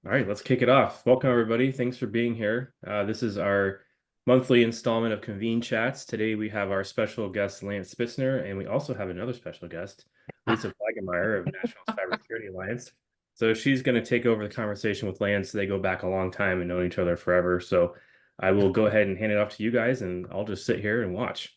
All right, let's kick it off. Welcome, everybody. Thanks for being here. This is our monthly installment of Convene Chats. Today, we have our special guest, Lance Spitzner, and we also have another special guest, Lisa Flagemeyer of National Cybersecurity Alliance. So she's going to take over the conversation with Lance. They go back a long time and know each other forever. So I will go ahead and hand it off to you guys, and I'll just sit here and watch.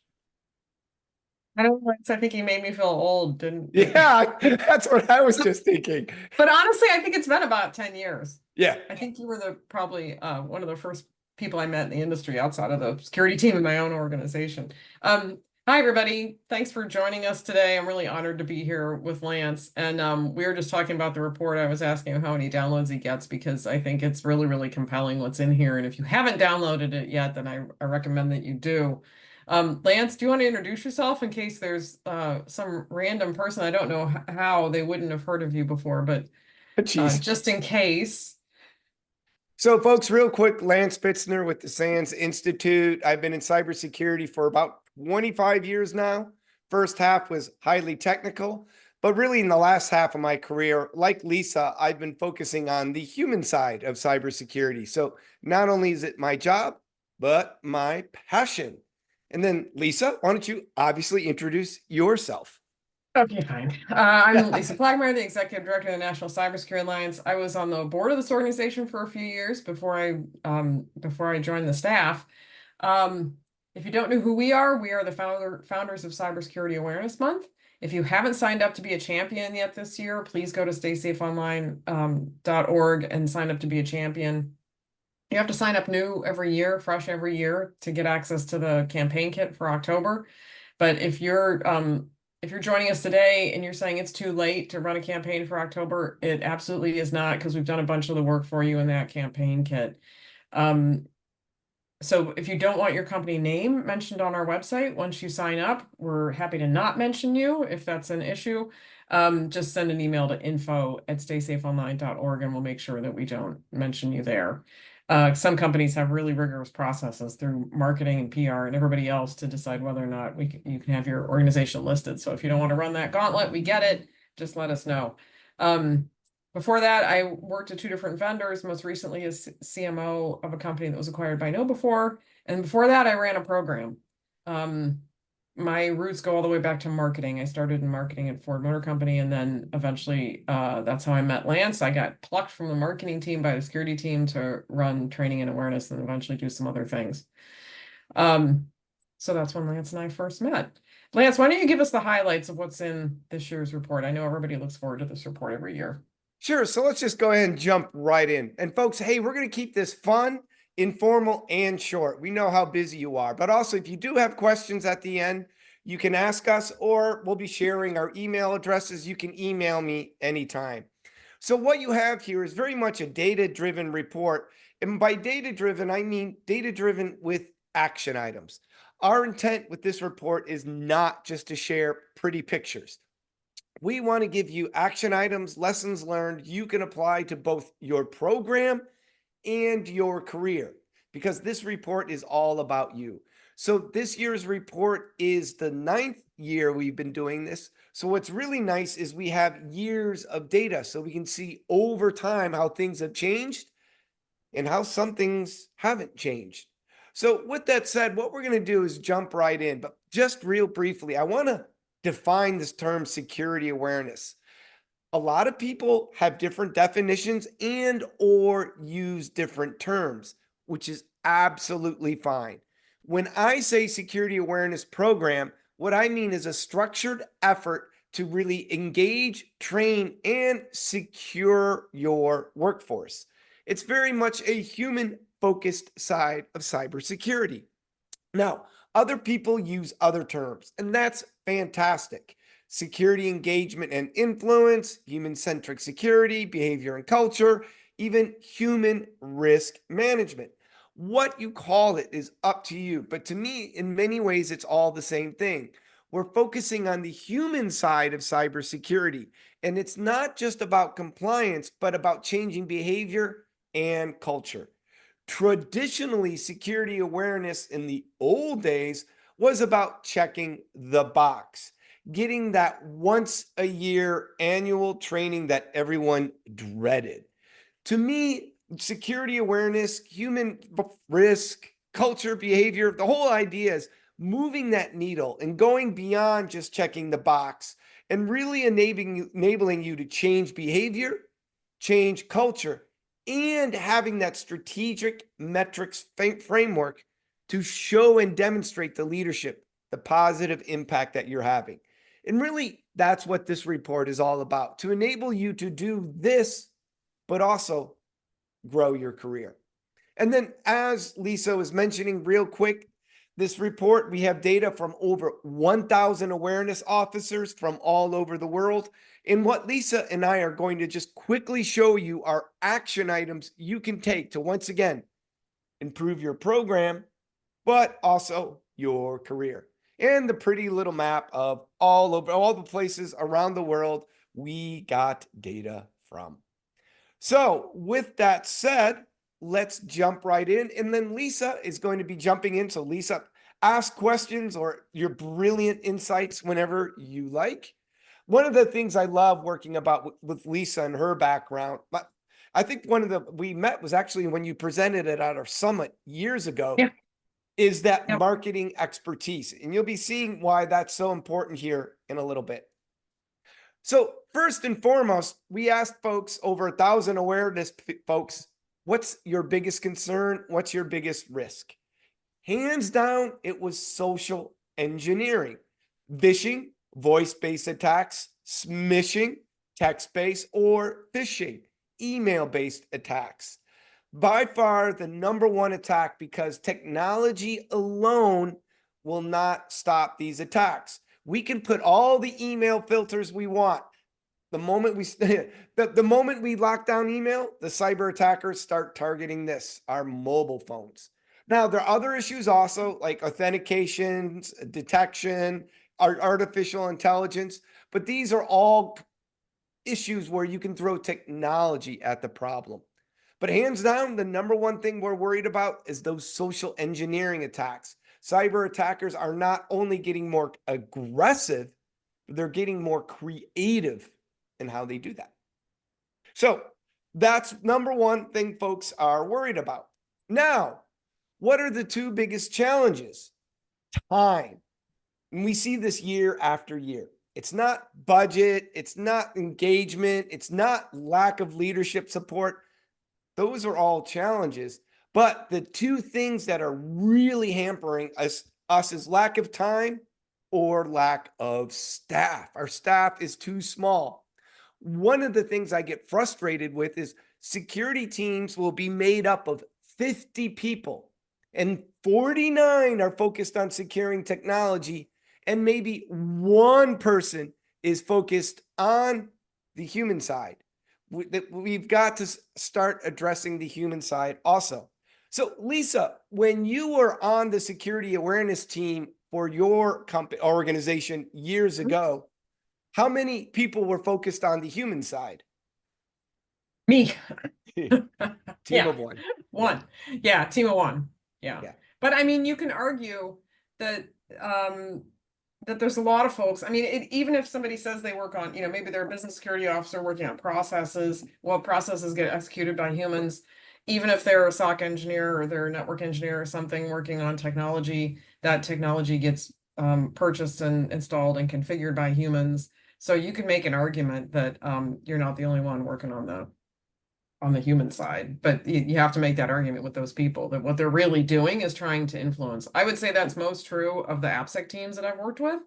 I don't know. I think he made me feel old, didn't Yeah, that's what I was just thinking. But honestly, I think it's been about 10 years. Yeah. I think you were probably one of the first people I met in the industry outside of the security team in my own organization. Hi, everybody. Thanks for joining us today. I'm really honored to be here with Lance. And we were just talking about the report. I was asking him how many downloads he gets because I think it's really, really compelling what's in here. And if you haven't downloaded it yet, then I recommend that you do. Lance, do you want to introduce yourself in case there's some random person, I don't know how they wouldn't have heard of you before, but Jeez. just in case. So, folks, real quick, Lance Spitzner with the SANS Institute. I've been in cybersecurity for about 25 years now. First half was highly technical, but really in the last half of my career, like Lisa, I've been focusing on the human side of cybersecurity. So not only is it my job, but my passion. And then, Lisa, why don't you obviously introduce yourself? Okay, fine. I'm Lisa Flagmeyer, the Executive Director of the National Cybersecurity Alliance. I was on the board of this organization for a few years before I joined the staff. If you don't know who we are the founders of Cybersecurity Awareness Month. If you haven't signed up to be a champion yet this year, please go to StaySafeOnline.org and sign up to be a champion. You have to sign up new every year, fresh every year, to get access to the campaign kit for October. But if you're joining us today and you're saying it's too late to run a campaign for October, it absolutely is not, because we've done a bunch of the work for you in that campaign kit. So if you don't want your company name mentioned on our website, once you sign up, we're happy to not mention you if that's an issue. Just send an email to info@StaySafeOnline.org and we'll make sure that we don't mention you there. Some companies have really rigorous processes through marketing and PR and everybody else to decide whether or not you can have your organization listed. So if you don't want to run that gauntlet, we get it. Just let us know. Before that, I worked at two different vendors, most recently as CMO of a company that was acquired by KnowBe4. And before that, I ran a program. My roots go all the way back to marketing. I started in marketing at Ford Motor Company, and then eventually that's how I met Lance. I got plucked from the marketing team by the security team to run training and awareness and eventually do some other things. So that's when Lance and I first met. Lance, why don't you give us the highlights of what's in this year's report? I know everybody looks forward to this report every year. Sure. So let's just go ahead and jump right in. And folks, hey, we're going to keep this fun, informal, and short. We know how busy you are, but also if you do have questions at the end, you can ask us, or we'll be sharing our email addresses. You can email me anytime. So what you have here is very much a data-driven report. And by data-driven, I mean data-driven with action items. Our intent with this report is not just to share pretty pictures. We want to give you action items, lessons learned you can apply to both your program and your career, because this report is all about you. So this year's report is the 9th year we've been doing this. So what's really nice is we have years of data, so we can see over time how things have changed and how some things haven't changed. So with that said, what we're going to do is jump right in, but just real briefly, I want to define this term security awareness. A lot of people have different definitions and or use different terms, which is absolutely fine. When I say security awareness program, what I mean is a structured effort to really engage, train, and secure your workforce. It's very much a human-focused side of cybersecurity. Now, other people use other terms, and that's fantastic. Security engagement and influence, human-centric security, behavior and culture, even human risk management. What you call it is up to you. But to me, in many ways, it's all the same thing. We're focusing on the human side of cybersecurity. And it's not just about compliance, but about changing behavior and culture. Traditionally, security awareness in the old days was about checking the box, getting that once a year annual training that everyone dreaded. To me, security awareness, human risk, culture, behavior, the whole idea is moving that needle and going beyond just checking the box and really enabling you to change behavior, change culture, and having that strategic metrics framework to show and demonstrate the leadership, the positive impact that you're having. And really, that's what this report is all about, to enable you to do this, but also grow your career. And then, as Lisa was mentioning real quick, this report, we have data from over 1,000 awareness officers from all over the world. And what Lisa and I are going to just quickly show you are action items you can take to, once again, improve your program, but also your career. And the pretty little map of all the places around the world we got data from. So with that said, let's jump right in. And then Lisa is going to be jumping in. So Lisa, ask questions or your brilliant insights whenever you like. One of the things I love working about with Lisa and her background, but I think we met was actually when you presented it at our summit years ago, Yeah. is that Yep. marketing expertise. And you'll be seeing why that's so important here in a little bit. So first and foremost, we asked folks, over 1,000 awareness folks, what's your biggest concern? What's your biggest risk? Hands down, it was social engineering, vishing, voice-based attacks, smishing, text-based, or phishing, email-based attacks. By far the number one attack, because technology alone will not stop these attacks. We can put all the email filters we want. The moment we lock down email, the cyber attackers start targeting our mobile phones. Now, there are other issues also, like authentications, detection, artificial intelligence, but these are all issues where you can throw technology at the problem. But hands down, the number one thing we're worried about is those social engineering attacks. Cyber attackers are not only getting more aggressive, they're getting more creative in how they do that. So that's number one thing folks are worried about. Now, what are the two biggest challenges? Time. And we see this year after year. It's not budget, it's not engagement, it's not lack of leadership support. Those are all challenges. But the two things that are really hampering us is lack of time or lack of staff. Our staff is too small. One of the things I get frustrated with is security teams will be made up of 50 people and 49 are focused on securing technology, and maybe one person is focused on the human side. We've got to start addressing the human side also. So Lisa, when you were on the security awareness team for your company organization years ago, how many people were focused on the human side? Me. Team Yeah. of one. One. Yeah, team of one. Yeah. Yeah. But I mean, you can argue that that there's a lot of folks. I mean, even if somebody says they work on, maybe they're a business security officer working on processes, well, processes get executed by humans. Even if they're a SOC engineer or they're a network engineer or something working on technology, that technology gets purchased and installed and configured by humans. So you can make an argument that you're not the only one working on the human side, but you have to make that argument with those people that what they're really doing is trying to influence. I would say that's most true of the AppSec teams that I've worked with,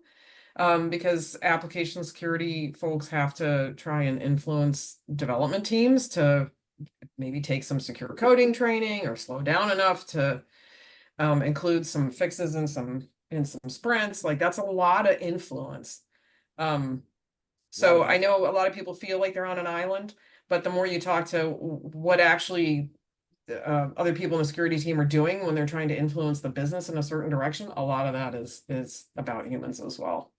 because application security folks have to try and influence development teams to maybe take some secure coding training or slow down enough to include some fixes in some sprints. Like that's a lot of influence. So I know a lot of people feel like they're on an island, but the more you talk to what actually other people in the security team are doing when they're trying to influence the business in a certain direction, a lot of that is about humans as well.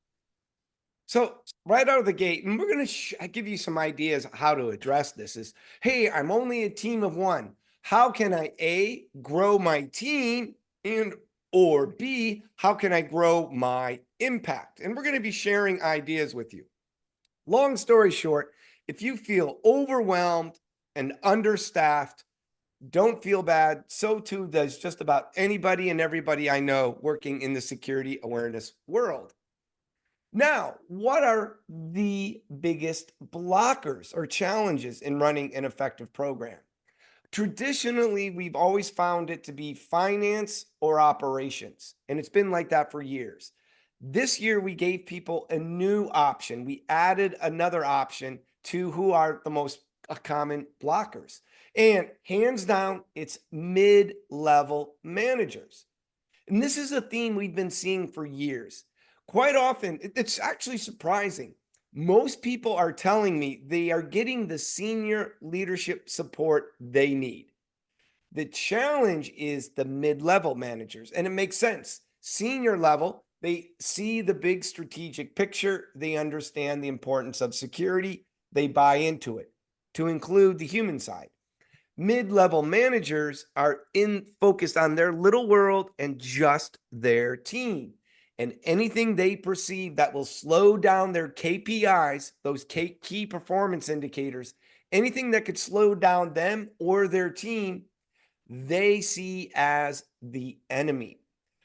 So right out of the gate, and we're going to give you some ideas how to address this is, hey, I'm only a team of one. How can I A, grow my team, and or B, how can I grow my impact? And we're going to be sharing ideas with you. Long story short, if you feel overwhelmed, and understaffed. Don't feel bad. So too does just about anybody and everybody I know working in the security awareness world. Now, what are the biggest blockers or challenges in running an effective program? Traditionally, we've always found it to be finance or operations, and it's been like that for years. This year, we gave people a new option. We added another option to who are the most common blockers. And hands down, it's mid-level managers. And this is a theme we've been seeing for years. Quite often, it's actually surprising. Most people are telling me they are getting the senior leadership support they need. The challenge is the mid-level managers, and it makes sense. Senior level, they see the big strategic picture, they understand the importance of security, they buy into it, to include the human side. Mid-level managers are focused on their little world and just their team. And anything they perceive that will slow down their KPIs, those key performance indicators, anything that could slow down them or their team, they see as the enemy.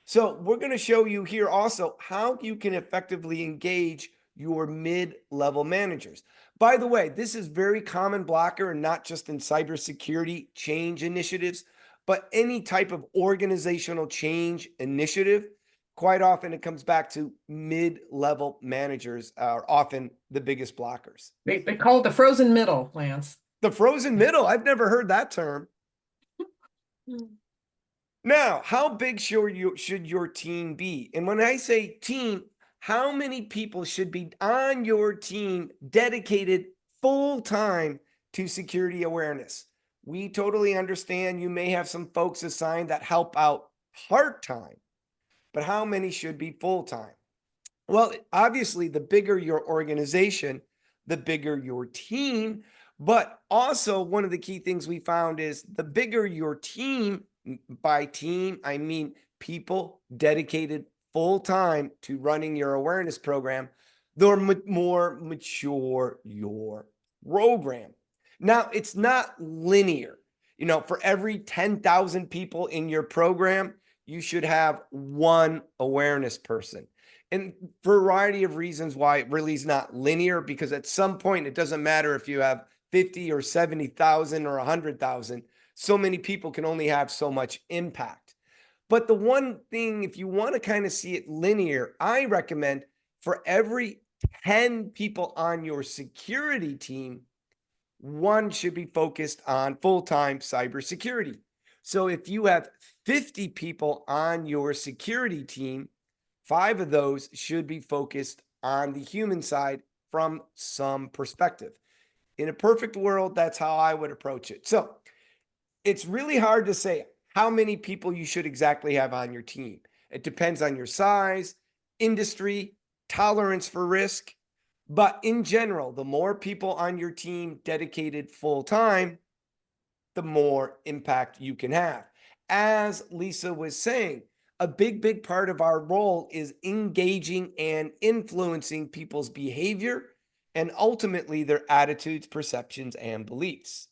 So we're going to show you here also how you can effectively engage your mid-level managers. By the way, this is very common blocker, and not just in cybersecurity change initiatives, but any type of organizational change initiative. Quite often it comes back to mid-level managers are often the biggest blockers. They call it the frozen middle, Lance. The frozen middle, I've never heard that term. Now, how big should your team be? And when I say team, how many people should be on your team dedicated full time to security awareness? We totally understand you may have some folks assigned that help out part time, but how many should be full time? Well, obviously, the bigger your organization, the bigger your team. But also, one of the key things we found is the bigger your team, by team, I mean people dedicated full time to running your awareness program, the more mature your program. Now, it's not linear. For every 10,000 people in your program, you should have one awareness person. And for a variety of reasons why it really is not linear, because at some point, it doesn't matter if you have 50 or 70,000 or 100,000. So many people can only have so much impact. But the one thing, if you want to kind of see it linear, I recommend for every 10 people on your security team, one should be focused on full-time cybersecurity. So if you have 50 people on your security team, 5 of those should be focused on the human side from some perspective. In a perfect world, that's how I would approach it. So it's really hard to say how many people you should exactly have on your team. It depends on your size, industry, tolerance for risk. But in general, the more people on your team dedicated full time, the more impact you can have. As Lisa was saying, a big part of our role is engaging and influencing people's behavior and ultimately their attitudes, perceptions, and beliefs.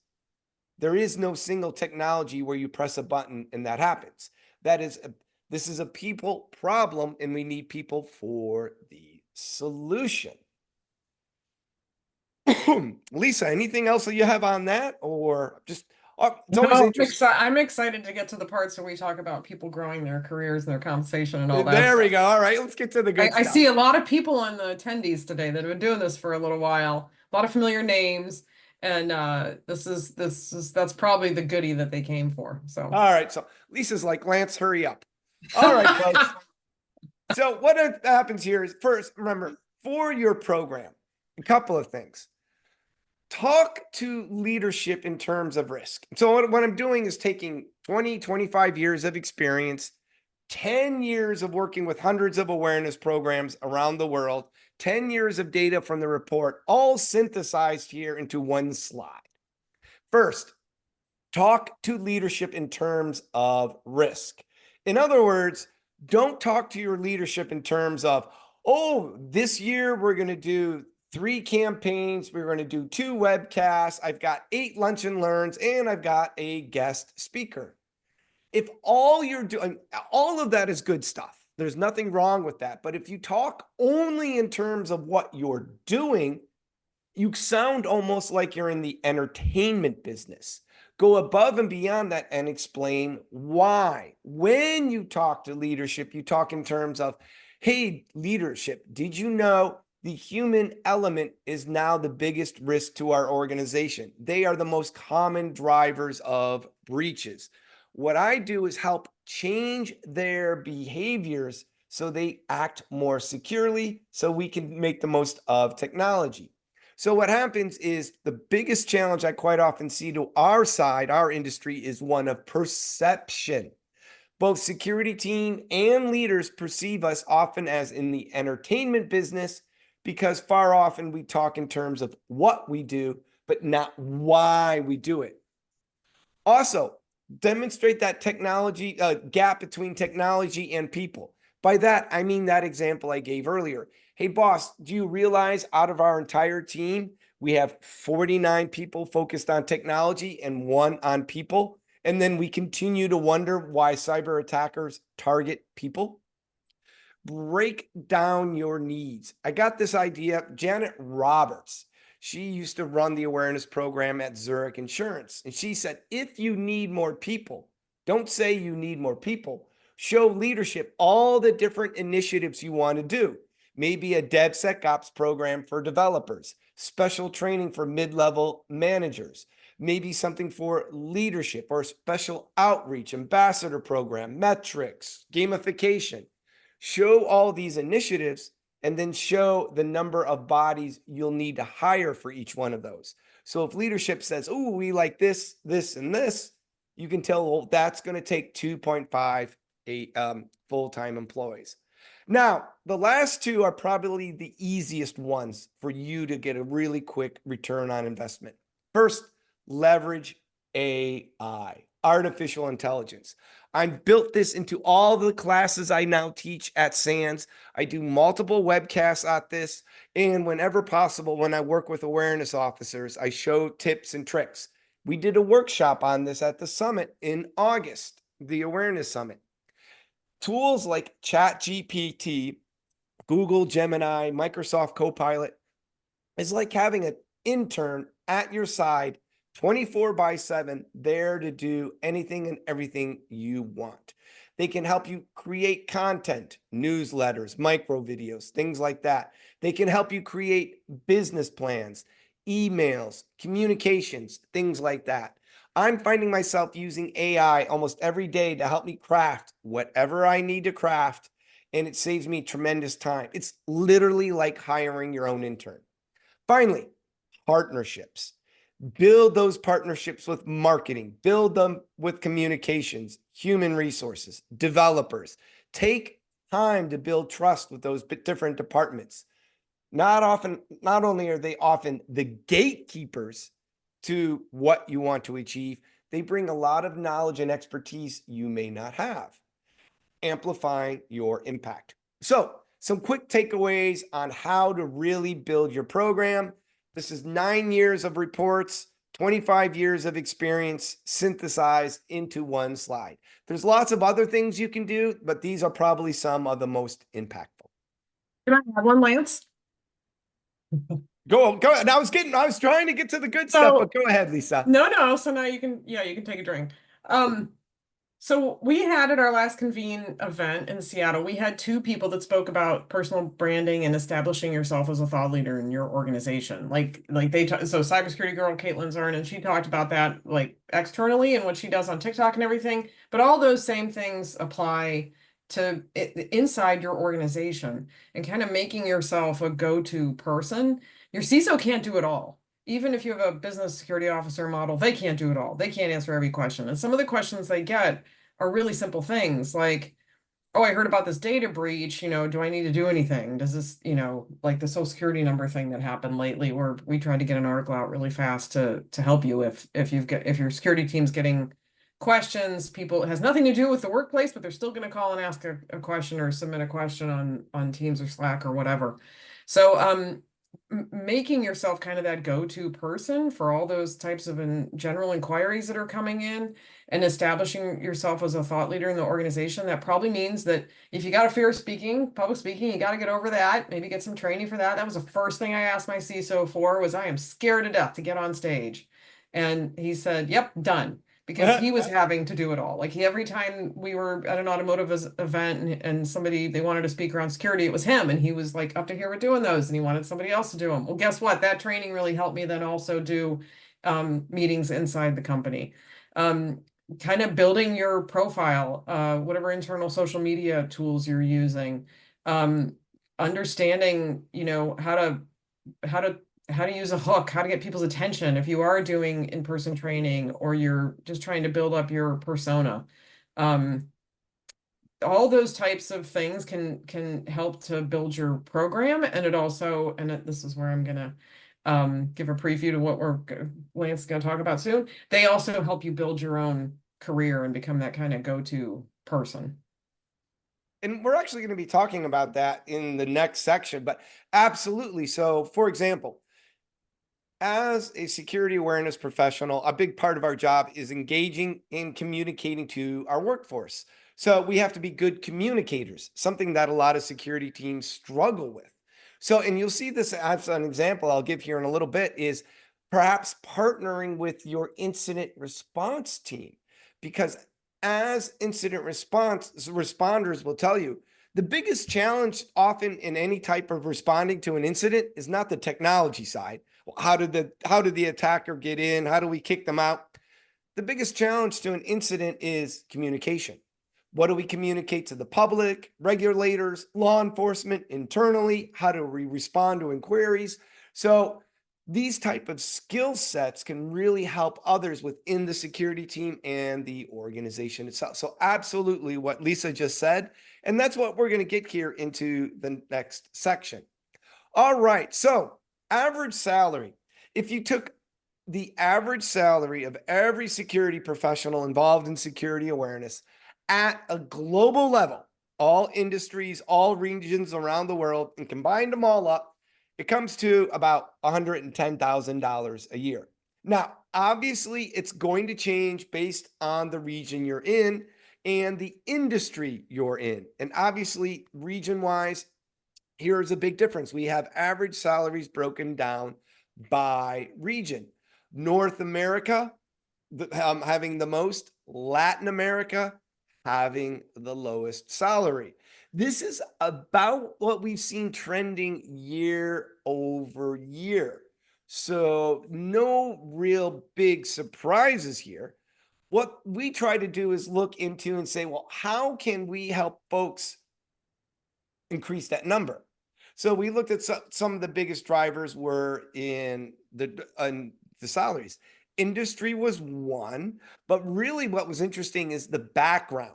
There is no single technology where you press a button and that happens. This is a people problem, and we need people for the solution. Lisa, anything else that you have on that, or just it's always interesting. I'm excited to get to the parts where we talk about people growing their careers and their compensation and all that. There we go. All right, let's get to the good stuff. I see a lot of people in the attendees today that have been doing this for a little while. A lot of familiar names, and that's probably the goodie that they came for. So all right, so Lisa's like, Lance, hurry up. All right, folks. So what happens here is, first, remember, for your program, a couple of things. Talk to leadership in terms of risk. So what I'm doing is taking 20, 25 years of experience, 10 years of working with hundreds of awareness programs around the world, 10 years of data from the report, all synthesized here into one slide. First, talk to leadership in terms of risk. In other words, don't talk to your leadership in terms of, oh, this year we're going to do 3 campaigns. We're going to do 2 webcasts. I've got 8 lunch and learns, and I've got a guest speaker. If all you're doing, all of that is good stuff. There's nothing wrong with that. But if you talk only in terms of what you're doing, you sound almost like you're in the entertainment business. Go above and beyond that and explain why. When you talk to leadership, you talk in terms of, hey, leadership, did you know the human element is now the biggest risk to our organization? They are the most common drivers of breaches. What I do is help change their behaviors so they act more securely, so we can make the most of technology. So what happens is the biggest challenge I quite often see to our side, our industry, is one of perception. Both security team and leaders perceive us often as in the entertainment business because far often we talk in terms of what we do, but not why we do it. Also, demonstrate that technology gap between technology and people. By that, I mean that example I gave earlier. Hey, boss, do you realize out of our entire team, we have 49 people focused on technology and 1 on people? And then we continue to wonder why cyber attackers target people? Break down your needs. I got this idea. Janet Roberts, she used to run the awareness program at Zurich Insurance. And she said, if you need more people, don't say you need more people. Show leadership all the different initiatives you want to do. Maybe a DevSecOps program for developers, special training for mid-level managers, maybe something for leadership or special outreach, ambassador program, metrics, gamification. Show all these initiatives and then show the number of bodies you'll need to hire for each one of those. So if leadership says, oh, we like this, this, and this, you can tell, well, that's going to take 2.5 full-time employees. Now, the last 2 are probably the easiest ones for you to get a really quick return on investment. First, leverage AI, artificial intelligence. I've built this into all the classes I now teach at SANS. I do multiple webcasts at this. And whenever possible, when I work with awareness officers, I show tips and tricks. We did a workshop on this at the summit in August, the Awareness Summit. Tools like ChatGPT, Google Gemini, Microsoft Copilot is like having an intern at your side 24/7, there to do anything and everything you want. They can help you create content, newsletters, micro videos, things like that. They can help you create business plans, emails, communications, things like that. I'm finding myself using AI almost every day to help me craft whatever I need to craft, and it saves me tremendous time. It's literally like hiring your own intern. Finally, partnerships. Build those partnerships with marketing, build them with communications, human resources, developers. Take time to build trust with those different departments. Not only are they often the gatekeepers to what you want to achieve, they bring a lot of knowledge and expertise you may not have, amplifying your impact. So, some quick takeaways on how to really build your program. This is 9 years of reports, 25 years of experience synthesized into one slide. There's lots of other things you can do, but these are probably some of the most impactful. Can I have one, Lance? Go. I was trying to get to the good stuff, but go ahead, Lisa. No. So now you can take a drink. So we had at our last Convene event in Seattle, we had 2 people that spoke about personal branding and establishing yourself as a thought leader in your organization. So cybersecurity girl Caitlin Zern, and she talked about that like externally and what she does on TikTok and everything. But all those same things apply to inside your organization and kind of making yourself a go-to person. Your CISO can't do it all. Even if you have a business security officer model, they can't do it all. They can't answer every question. And some of the questions they get are really simple things like, oh, I heard about this data breach, do I need to do anything? Does this, like the social security number thing that happened lately where we tried to get an article out really fast to help you if your security team's getting questions, it has nothing to do with the workplace, but they're still going to call and ask a question or submit a question on Teams or Slack or whatever. So making yourself kind of that go-to person for all those types of general inquiries that are coming in, and establishing yourself as a thought leader in the organization. That probably means that if you got a fear of speaking, public speaking, you got to get over that, maybe get some training for that. That was the first thing I asked my CISO for, was I am scared to death to get on stage. And he said, yep, done. Because he was having to do it all. Like, every time we were at an automotive event and somebody, they wanted a speaker on security, it was him. And he was like up to here with doing those, and he wanted somebody else to do them. Well, guess what? That training really helped me then also do meetings inside the company. Kind of building your profile, whatever internal social media tools you're using, understanding, how to use a hook, how to get people's attention if you are doing in-person training or you're just trying to build up your persona. All those types of things can help to build your program. And it also, and this is where I'm gonna give a preview to what Lance is gonna talk about soon. They also help you build your own career and become that kind of go-to person. And we're actually going to be talking about that in the next section, but absolutely. So, for example, as a security awareness professional, a big part of our job is engaging and communicating to our workforce. So we have to be good communicators, something that a lot of security teams struggle with. So, and you'll see this as an example I'll give here in a little bit, is perhaps partnering with your incident response team. Because as incident response responders will tell you, the biggest challenge often in any type of responding to an incident is not the technology side. How did the attacker get in? How do we kick them out? The biggest challenge to an incident is communication. What do we communicate to the public, regulators, law enforcement, internally? How do we respond to inquiries? So these type of skill sets can really help others within the security team and the organization itself. So absolutely what Lisa just said, and that's what we're going to get here into the next section. All right, so average salary. If you took the average salary of every security professional involved in security awareness at a global level, all industries, all regions around the world, and combined them all up, it comes to about $110,000 a year. Now, obviously, it's going to change based on the region you're in and the industry you're in. And obviously, region-wise, here's a big difference. We have average salaries broken down by region. North America having the most, Latin America having the lowest salary. This is about what we've seen trending year over year. So no real big surprises here. What we try to do is look into and say, well, how can we help folks increase that number? So we looked at some of the biggest drivers were in the salaries. Industry was one, but really what was interesting is the background.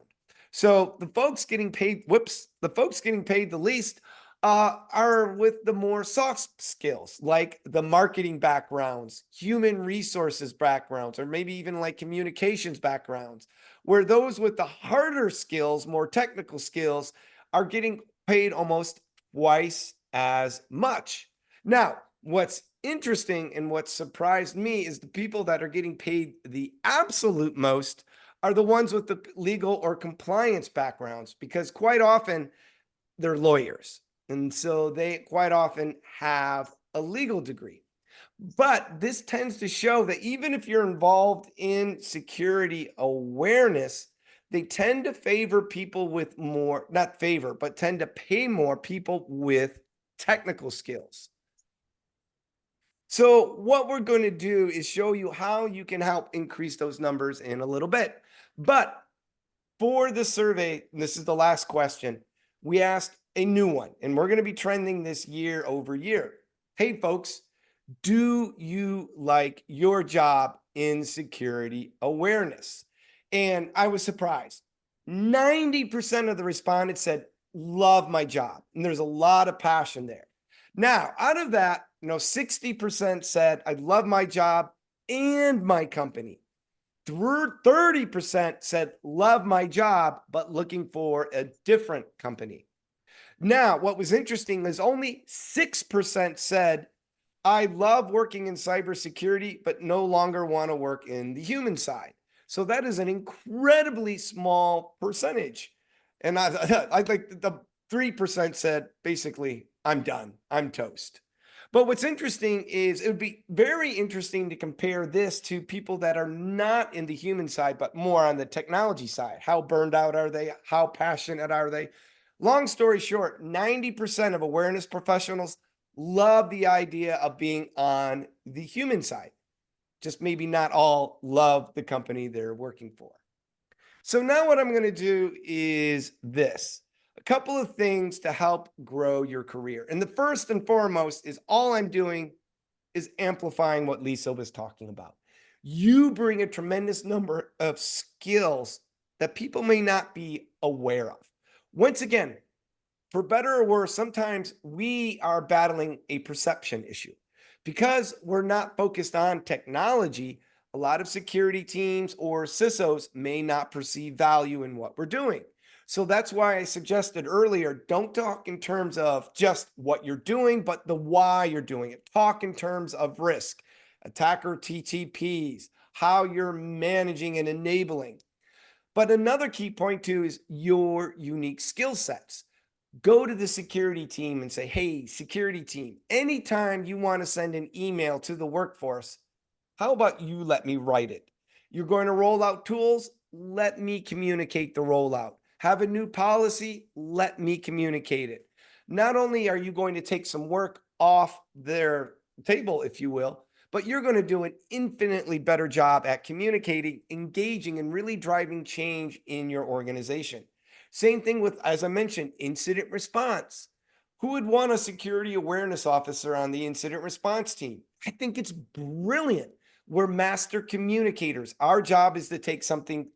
So the folks getting paid, the folks getting paid the least are with the more soft skills, like the marketing backgrounds, human resources backgrounds, or maybe even like communications backgrounds, where those with the harder skills, more technical skills, are getting paid almost twice as much. Now, what's interesting and what surprised me is the people that are getting paid the absolute most are the ones with the legal or compliance backgrounds, because quite often they're lawyers. And so they quite often have a legal degree. But this tends to show that even if you're involved in security awareness, they tend to favor people with more, not favor, but tend to pay more people with technical skills. So what we're going to do is show you how you can help increase those numbers in a little bit. But for the survey, this is the last question, we asked a new one, and we're going to be trending this year over year. Hey, folks, do you like your job in security awareness? And I was surprised. 90% of the respondents said, love my job. And there's a lot of passion there. Now, out of that, 60% said, I love my job and my company. 30% said, love my job, but looking for a different company. Now, what was interesting is only 6% said, I love working in cybersecurity, but no longer want to work in the human side. So that is an incredibly small percentage. And I like the 3% said, basically, I'm done. I'm toast. But what's interesting is it would be very interesting to compare this to people that are not in the human side, but more on the technology side. How burned out are they? How passionate are they? Long story short, 90% of awareness professionals love the idea of being on the human side. Just maybe not all love the company they're working for. So now what I'm going to do is this. A couple of things to help grow your career. And the first and foremost is all I'm doing is amplifying what Lisa was talking about. You bring a tremendous number of skills that people may not be aware of. Once again, for better or worse, sometimes we are battling a perception issue. Because we're not focused on technology, a lot of security teams or CISOs may not perceive value in what we're doing. So that's why I suggested earlier, don't talk in terms of just what you're doing, but the why you're doing it. Talk in terms of risk, attacker TTPs, how you're managing and enabling. But another key point too is your unique skill sets. Go to the security team and say, hey, security team, anytime you want to send an email to the workforce, how about you let me write it? You're going to roll out tools? Let me communicate the rollout. Have a new policy? Let me communicate it. Not only are you going to take some work off their table, if you will, but you're going to do an infinitely better job at communicating, engaging, and really driving change in your organization. Same thing with, as I mentioned, incident response. Who would want a security awareness officer on the incident response team? I think it's brilliant. We're master communicators. Our job is to take something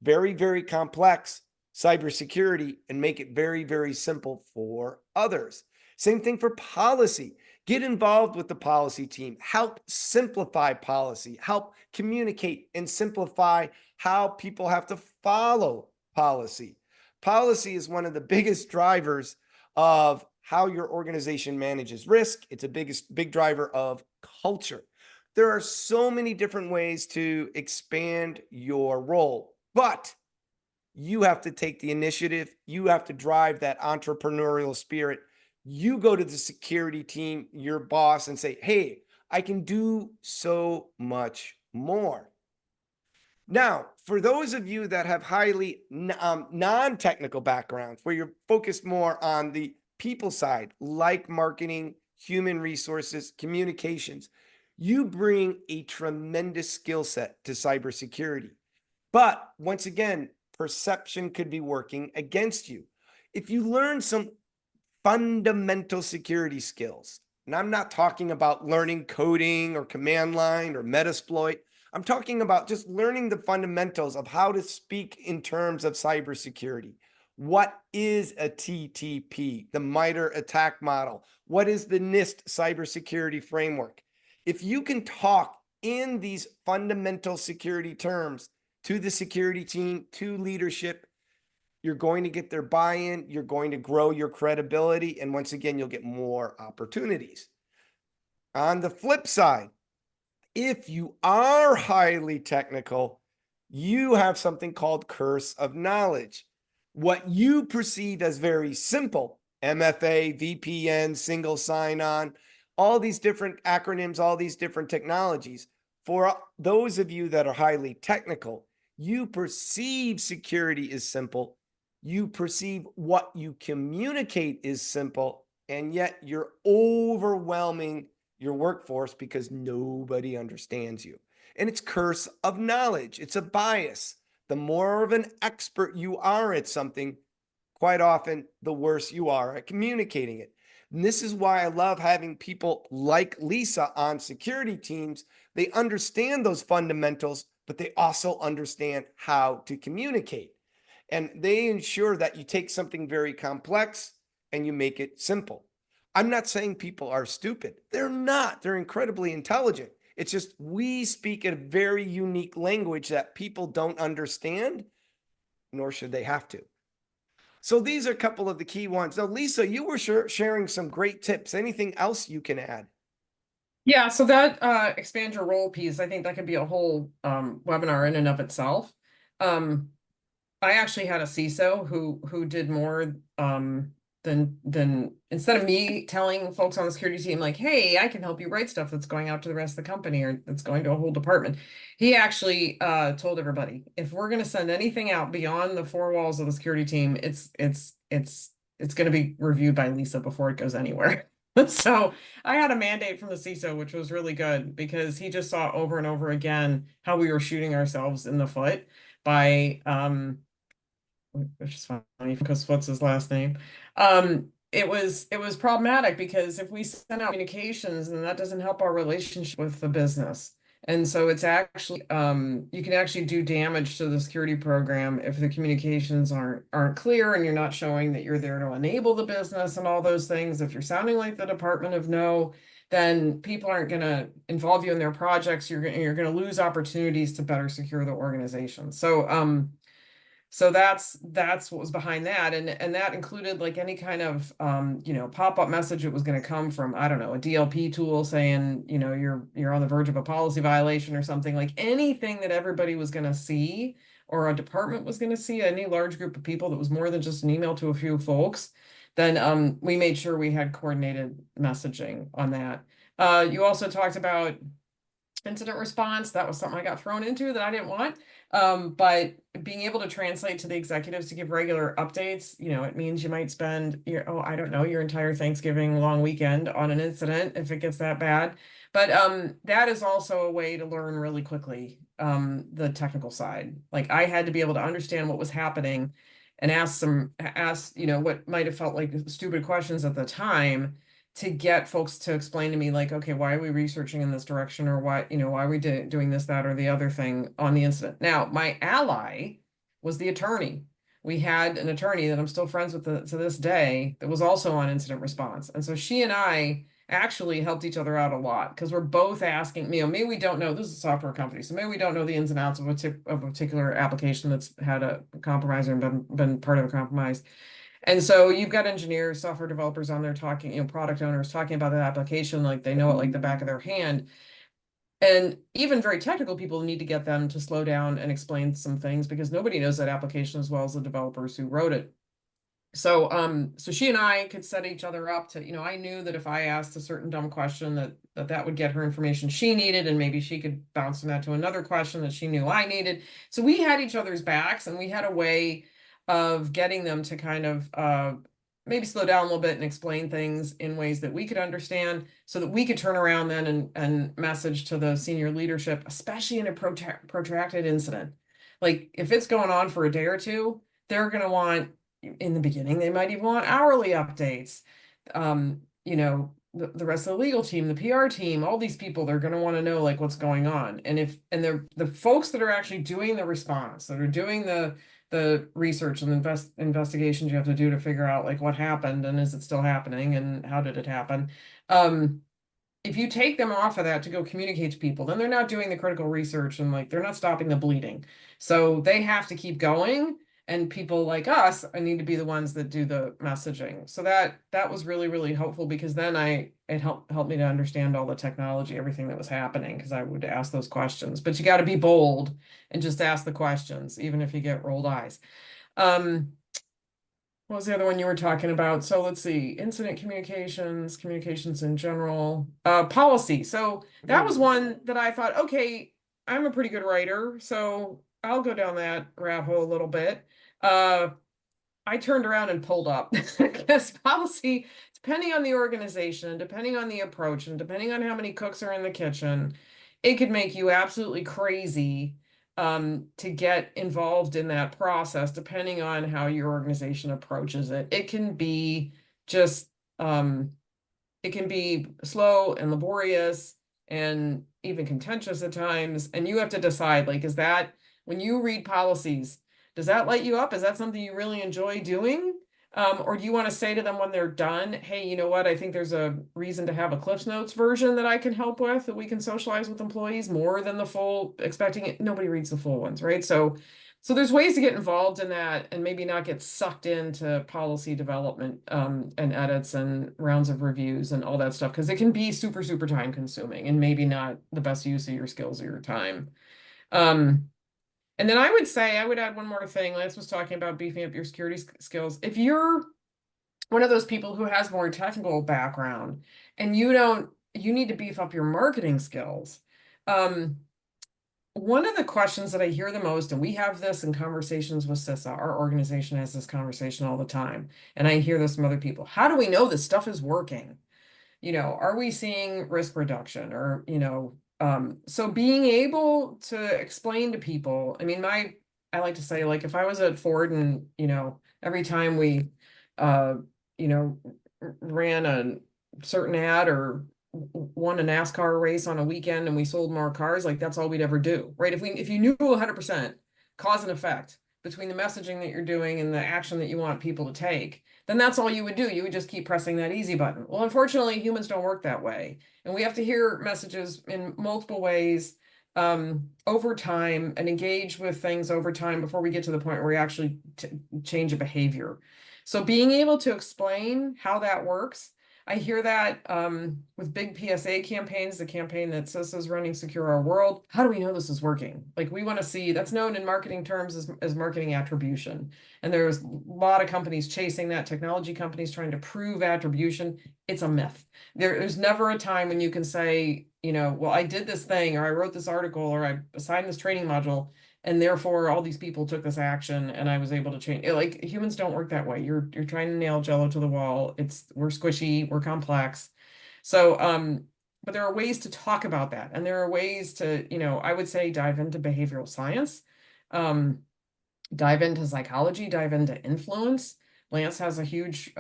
very, very complex, cybersecurity, and make it very, very simple for others. Same thing for policy. Get involved with the policy team. Help simplify policy. Help communicate and simplify how people have to follow policy. Policy is one of the biggest drivers of how your organization manages risk. It's a big driver of culture. There are so many different ways to expand your role, but you have to take the initiative. You have to drive that entrepreneurial spirit. You go to the security team, your boss, and say, hey, I can do so much more. Now, for those of you that have highly non-technical backgrounds, where you're focused more on the people side, like marketing, human resources, communications, you bring a tremendous skill set to cybersecurity. But once again, perception could be working against you. If you learn some fundamental security skills, and I'm not talking about learning coding or command line or Metasploit. I'm talking about just learning the fundamentals of how to speak in terms of cybersecurity. What is a TTP, the MITRE attack model? What is the NIST cybersecurity framework? If you can talk in these fundamental security terms to the security team, to leadership, you're going to get their buy-in, you're going to grow your credibility, and once again, you'll get more opportunities. On the flip side, if you are highly technical, you have something called curse of knowledge. What you perceive as very simple, MFA, VPN, single sign-on, all these different acronyms, all these different technologies. For those of you that are highly technical, you perceive security is simple. You perceive what you communicate is simple, and yet you're overwhelming your workforce because nobody understands you. And it's curse of knowledge. It's a bias. The more of an expert you are at something, quite often, the worse you are at communicating it. And this is why I love having people like Lisa on security teams. They understand those fundamentals, but they also understand how to communicate. And they ensure that you take something very complex and you make it simple. I'm not saying people are stupid. They're not. They're incredibly intelligent. It's just we speak a very unique language that people don't understand, nor should they have to. So these are a couple of the key ones. Now, Lisa, you were sharing some great tips. Anything else you can add? Yeah, so that expand your role piece, I think that could be a whole webinar in and of itself. I actually had a CISO who did more than instead of me telling folks on the security team like, hey, I can help you write stuff that's going out to the rest of the company or that's going to a whole department. He actually told everybody, if we're going to send anything out beyond the four walls of the security team, it's going to be reviewed by Lisa before it goes anywhere. So I had a mandate from the CISO, which was really good because he just saw over and over again how we were shooting ourselves in the foot by which is funny because what's his last name? It was problematic because if we send out communications, then that doesn't help our relationship with the business. And so it's actually you can actually do damage to the security program if the communications aren't clear and you're not showing that you're there to enable the business and all those things. If you're sounding like the Department of No, then people aren't going to involve you in their projects. You're going to lose opportunities to better secure the organization. So that's what was behind that, and that included like any kind of pop-up message that was going to come from, I don't know, a DLP tool saying you're on the verge of a policy violation or something, like anything that everybody was going to see or a department was going to see, any large group of people that was more than just an email to a few folks. Then we made sure we had coordinated messaging on that. You also talked about incident response. That was something I got thrown into that I didn't want. But being able to translate to the executives to give regular updates, it means you might spend I don't know, your entire Thanksgiving long weekend on an incident if it gets that bad. But that is also a way to learn really quickly the technical side. Like I had to be able to understand what was happening and ask what might have felt like stupid questions at the time to get folks to explain to me like, okay, why are we researching in this direction, or why are we doing this, that, or the other thing on the incident. Now, my ally was the attorney. We had an attorney that I'm still friends with to this day that was also on incident response. And so she and I actually helped each other out a lot because we're both asking, maybe we don't know, this is a software company, so maybe we don't know the ins and outs of a particular application that's had a compromise or been part of a compromise. And so you've got engineers, software developers on there talking, product owners talking about the application like they know it like the back of their hand. And even very technical people need to get them to slow down and explain some things because nobody knows that application as well as the developers who wrote it. So she and I could set each other up to, I knew that if I asked a certain dumb question that would get her information she needed, and maybe she could bounce from that to another question that she knew I needed. So we had each other's backs, and we had a way of getting them to kind of maybe slow down a little bit and explain things in ways that we could understand so that we could turn around then and message to the senior leadership, especially in a protracted incident. Like if it's going on for a day or two, they're going to want, in the beginning, they might even want hourly updates. The rest of the legal team, the PR team, all these people, they're going to want to know like what's going on. And the folks that are actually doing the response, that are doing the research and the investigations you have to do to figure out like what happened and is it still happening and how did it happen. If you take them off of that to go communicate to people, then they're not doing the critical research and like they're not stopping the bleeding. So they have to keep going, and people like us need to be the ones that do the messaging. So that was really, really helpful because then it helped me to understand all the technology, everything that was happening, because I would ask those questions. But you got to be bold and just ask the questions, even if you get rolled eyes. What was the other one you were talking about? So let's see, incident communications in general, policy. So that was one that I thought, okay, I'm a pretty good writer, so I'll go down that rabbit hole a little bit. I turned around and pulled up because policy, depending on the organization, depending on the approach, and depending on how many cooks are in the kitchen, it could make you absolutely crazy to get involved in that process, depending on how your organization approaches it. It can be just, it can be slow and laborious and even contentious at times. And you have to decide, like, is that, when you read policies, does that light you up? Is that something you really enjoy doing? Or do you want to say to them when they're done, hey, you know what? I think there's a reason to have a Cliff Notes version that I can help with, that we can socialize with employees more than the full, expecting it. Nobody reads the full ones, right? So So there's ways to get involved in that and maybe not get sucked into policy development and edits and rounds of reviews and all that stuff, because it can be super, super time consuming and maybe not the best use of your skills or your time. And then I would say, I would add one more thing. Lance was talking about beefing up your security skills. If you're one of those people who has more technical background and you need to beef up your marketing skills. One of the questions that I hear the most, and we have this in conversations with CISA, our organization has this conversation all the time, and I hear this from other people. How do we know this stuff is working? Are we seeing risk reduction or, so being able to explain to people, I mean, I like to say, like, if I was at Ford and, every time we, you know, ran a certain ad or won a NASCAR race on a weekend and we sold more cars, like that's all we'd ever do, right? If you knew 100% cause and effect between the messaging that you're doing and the action that you want people to take, then that's all you would do. You would just keep pressing that easy button. Well, unfortunately, humans don't work that way. And we have to hear messages in multiple ways over time and engage with things over time before we get to the point where we actually change a behavior. So being able to explain how that works, I hear that with big PSA campaigns, the campaign that CISA is running, Secure Our World. How do we know this is working? Like, we want to see, that's known in marketing terms as marketing attribution. And there's a lot of companies chasing that, technology companies trying to prove attribution. It's a myth. There's never a time when you can say, well, I did this thing, or I wrote this article, or I assigned this training module, and therefore all these people took this action and I was able to change it. Like, humans don't work that way. You're trying to nail Jello to the wall. We're squishy, we're complex. So but there are ways to talk about that, and there are ways to, I would say, dive into behavioral science, dive into psychology, dive into influence. Lance has a huge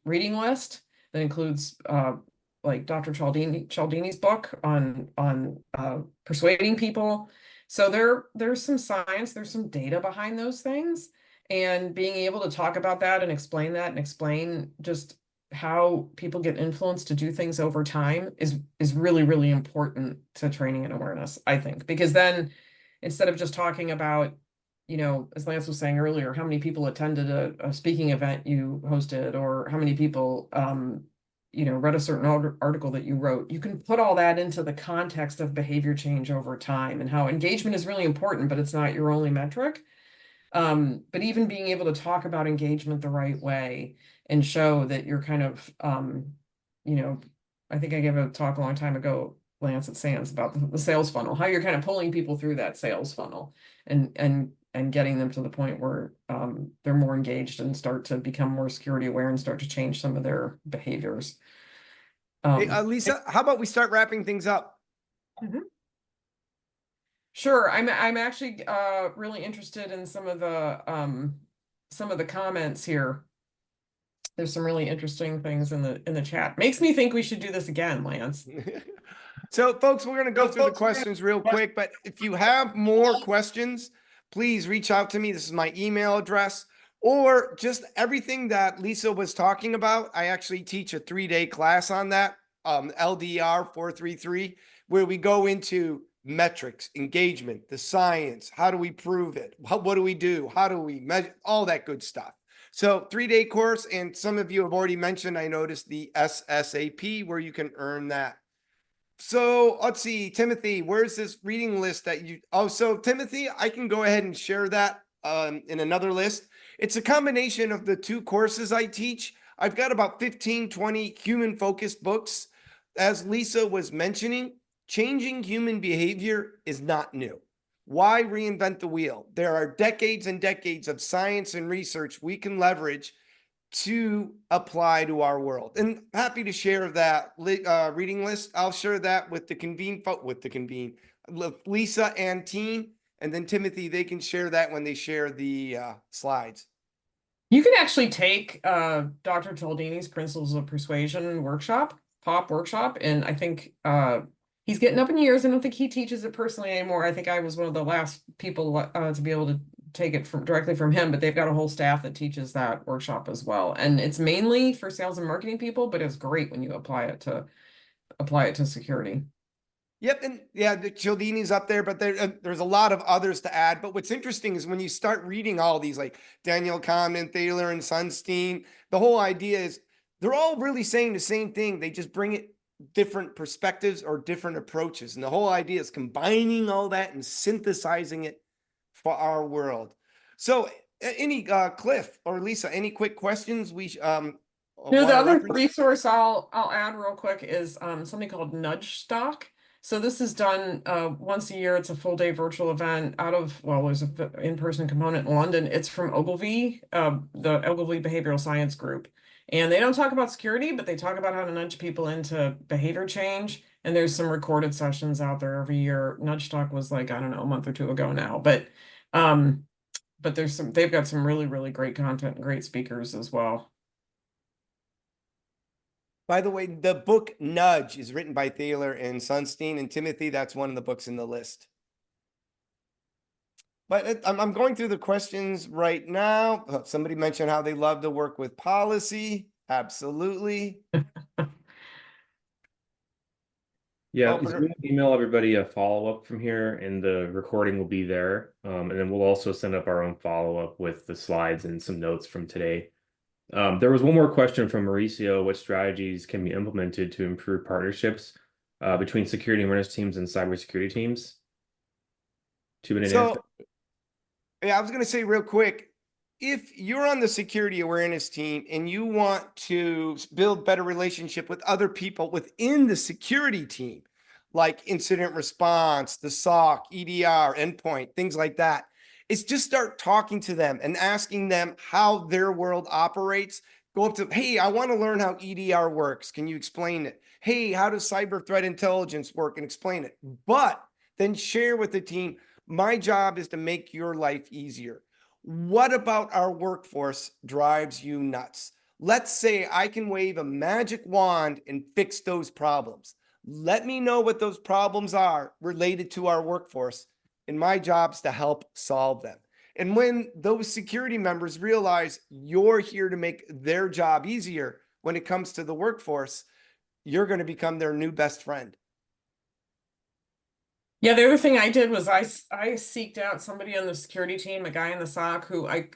reading list that includes like Dr. Cialdini's book on persuading people. So there's some science, there's some data behind those things, and being able to talk about that and explain just how people get influenced to do things over time is really, really important to training and awareness, I think, because then instead of just talking about, as Lance was saying earlier, how many people attended a speaking event you hosted, or how many people read a certain article that you wrote, you can put all that into the context of behavior change over time and how engagement is really important, but it's not your only metric. But even being able to talk about engagement the right way and show that you're kind of, I think I gave a talk a long time ago, Lance, at SANS, about the sales funnel, how you're kind of pulling people through that sales funnel and getting them to the point where they're more engaged and start to become more security aware and start to change some of their behaviors. Hey, Lisa, how about we start wrapping things up? Sure. I'm actually really interested in some of the comments here. There's some really interesting things in the chat. Makes me think we should do this again, Lance. So, folks, we're going to go through the questions real quick, but if you have more questions, please reach out to me. This is my email address, or just everything that Lisa was talking about. I actually teach a 3-day class on that, LDR 433, where we go into metrics, engagement, the science, how do we prove it? What do we do? How do we measure? All that good stuff. So 3-day course, and some of you have already mentioned, I noticed the SSAP where you can earn that. So let's see, Timothy, where's this reading list that you, so Timothy, I can go ahead and share that in another list. It's a combination of the 2 courses I teach. I've got about 15, 20 human-focused books. As Lisa was mentioning, changing human behavior is not new. Why reinvent the wheel? There are decades and decades of science and research we can leverage to apply to our world. And happy to share that reading list. I'll share that with the Convene, with Lisa and team. And then Timothy, they can share that when they share the slides. You can actually take Dr. Cialdini's Principles of Persuasion workshop, POP workshop, and I think he's getting up in years. I don't think he teaches it personally anymore. I think I was one of the last people to be able to take it directly from him, but they've got a whole staff that teaches that workshop as well. And it's mainly for sales and marketing people, but it's great when you apply it to security. Yep, and yeah, the Cialdini's up there, but there's a lot of others to add. But what's interesting is when you start reading all these, like Daniel Kahneman, Thaler, and Sunstein, the whole idea is they're all really saying the same thing. They just bring it different perspectives or different approaches, and the whole idea is combining all that and synthesizing it for our world. So, any Cliff or Lisa, any quick questions No, the want to other reference? resource I'll add real quick is something called Nudge Stock. So this is done once a year. It's a full day virtual event out of, well, there's an in-person component in London. It's from Ogilvy, the Ogilvy Behavioral Science Group. And they don't talk about security, but they talk about how to nudge people into behavior change. And there's some recorded sessions out there every year. Nudge Stock was like, I don't know, a month or two ago now. But they've got some really, really great content and great speakers as well. By the way, the book Nudge is written by Thaler and Sunstein, and Timothy, that's one of the books in the list. But I'm going through the questions right now. Somebody mentioned how they love to work with policy. Absolutely. Yeah, Oh, so we'll email everybody a follow-up from here, and the recording will be there. And then we'll also send up our own follow-up with the slides and some notes from today. There was one more question from Mauricio. What strategies can be implemented to improve partnerships between security awareness teams and cybersecurity teams? 2-minute answer. Yeah, I was going to say real quick, if you're on the security awareness team and you want to build better relationship with other people within the security team, like incident response, the SOC, EDR, endpoint, things like that, it's just start talking to them and asking them how their world operates. Go up to, hey, I want to learn how EDR works. Can you explain it? Hey, how does cyber threat intelligence work, and explain it. But then share with the team, my job is to make your life easier. What about our workforce drives you nuts? Let's say I can wave a magic wand and fix those problems. Let me know what those problems are related to our workforce, and my job is to help solve them. And when those security members realize you're here to make their job easier when it comes to the workforce, you're going to become their new best friend. Yeah, the other thing I did was I seeked out somebody on the security team, a guy in the SOC who I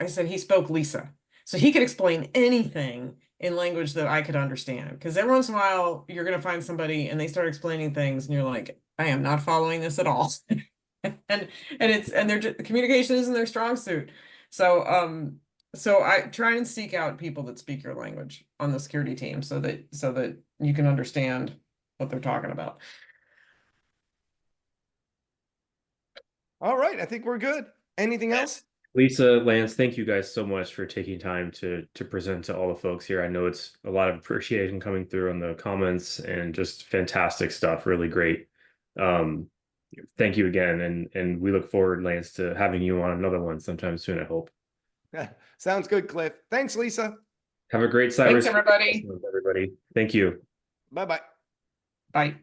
said he spoke Lisa. So he could explain anything in language that I could understand. Because every once in a while you're gonna find somebody and they start explaining things and you're like, I am not following this at all. and the communication isn't their strong suit. So so I try and seek out people that speak your language on the security team so that you can understand what they're talking about. All right, I think we're good. Anything else? Lisa, Lance, thank you guys so much for taking time to present to all the folks here. I know it's a lot of appreciation coming through on the comments and just fantastic stuff. Really great. Thank you again, and we look forward, Lance, to having you on another one sometime soon, I hope. Sounds good, Cliff. Thanks, Lisa. Have a great cyber. Thanks, everybody. Everybody. Thank you. Bye-bye. Bye.